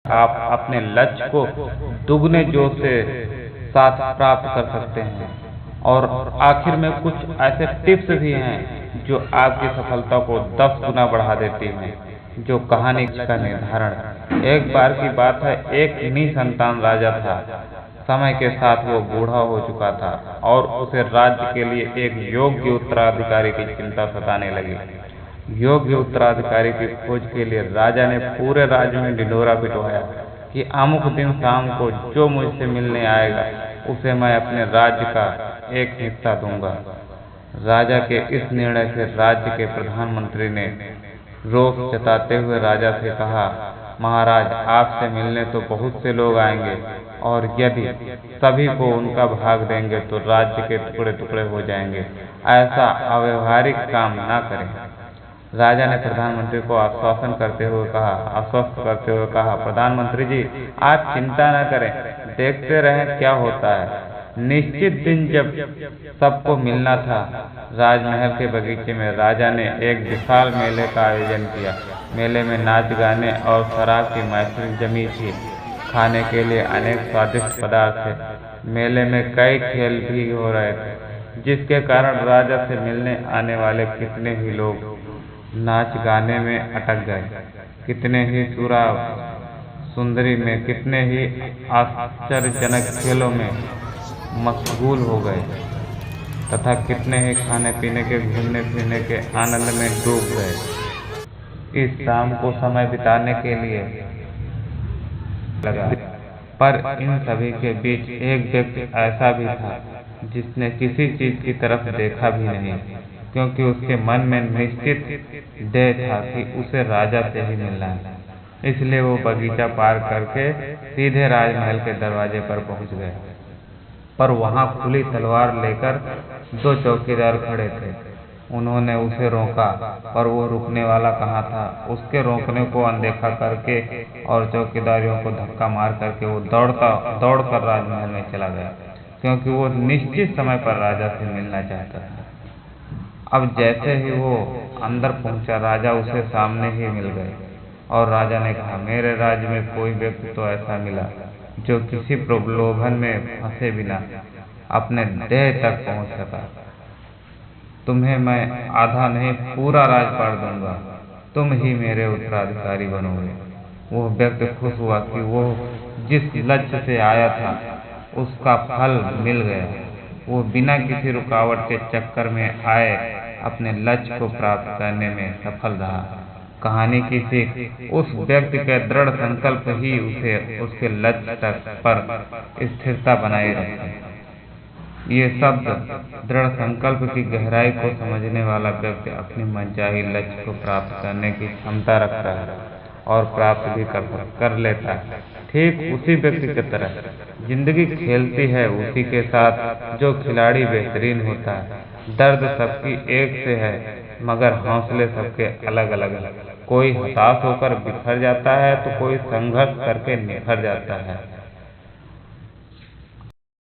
आप अपने लक्ष्य को दुगने जोश से साथ प्राप्त कर सकते हैं। और आखिर में कुछ ऐसे टिप्स भी हैं जो आपकी सफलता को 10 गुना बढ़ा देती हैं। जो कहानी का निर्धारण। एक बार की बात है, एक निसंतान राजा था। समय के साथ वो बूढ़ा हो चुका था और उसे राज्य के लिए एक योग्य उत्तराधिकारी की चिंता सताने लगी। योग्य उत्तराधिकारी की खोज के लिए राजा ने पूरे राज्य में ढिंढोरा पिटवाया कि अमुक दिन शाम को जो मुझसे मिलने आएगा उसे मैं अपने राज्य का एक हिस्सा दूंगा। राजा के इस निर्णय से राज्य के प्रधानमंत्री ने रोष जताते हुए राजा से कहा, महाराज, आपसे मिलने तो बहुत से लोग आएंगे और यदि सभी को उनका भाग देंगे तो राज्य के टुकड़े टुकड़े हो जाएंगे। ऐसा अव्यवहारिक काम ना करें। राजा ने प्रधानमंत्री को आश्वस्त करते हुए कहा, प्रधानमंत्री जी, आप चिंता न करें, देखते रहें क्या होता है। निश्चित दिन जब सबको मिलना था, राजमहल के बगीचे में राजा ने एक विशाल मेले का आयोजन किया। मेले में नाच गाने और शराब की महफिल जमी थी। खाने के लिए अनेक स्वादिष्ट पदार्थ थे। मेले में कई खेल भी हो रहे थे, जिसके कारण राजा से मिलने आने वाले कितने ही लोग नाच गाने में अटक गए, कितने ही सुरा सुंदरी में, कितने ही आश्चर्यजनक खेलों में मशगूल हो गए तथा कितने ही खाने पीने के, घूमने फिरने के आनंद में डूब गए। इस शाम को समय बिताने के लिए लगा, पर इन सभी के बीच एक व्यक्ति ऐसा भी था जिसने किसी चीज की तरफ देखा भी नहीं, क्योंकि उसके मन में निश्चित ध्येय था कि उसे राजा से ही मिलना है। इसलिए वो बगीचा पार करके सीधे राजमहल के दरवाजे पर पहुंच गया। पर वहां खुली तलवार लेकर 2 चौकीदार खड़े थे। उन्होंने उसे रोका, पर वो रुकने वाला कहाँ था। उसके रोकने को अनदेखा करके और चौकीदारियों को धक्का मार करके वो दौड़कर राजमहल में चला गया, क्योंकि वो निश्चित समय पर राजा से मिलना चाहता था। अब जैसे ही वो अंदर पहुंचा, राजा उसे सामने ही मिल गए और राजा ने कहा, मेरे राज्य में कोई व्यक्ति तो ऐसा मिला जो किसी प्रलोभन में फंसे बिना अपने ध्येय तक पहुंच सका। तुम्हें मैं आधा नहीं पूरा राजपाट दूंगा, तुम ही मेरे उत्तराधिकारी बनोगे। वह व्यक्ति खुश हुआ कि वो जिस लक्ष्य से आया था उसका फल मिल गया। वो बिना किसी रुकावट के चक्कर में आए अपने लक्ष्य को प्राप्त करने में सफल रहा। कहानी की सीख, उस व्यक्ति के दृढ़ संकल्प ही उसे उसके लक्ष्य तक पर स्थिरता बनाए रखे। ये शब्द, दृढ़ संकल्प की गहराई को समझने वाला व्यक्ति अपनी मनचाही लक्ष्य को प्राप्त करने की क्षमता रखता है और प्राप्त भी कर लेता है। ठीक उसी व्यक्ति की तरह जिंदगी खेलती है उसी के साथ जो खिलाड़ी बेहतरीन होता है। दर्द सबकी एक से है, मगर हौसले सबके अलग अलग हैं। कोई हताश होकर बिखर जाता है तो कोई संघर्ष करके निखर जाता है।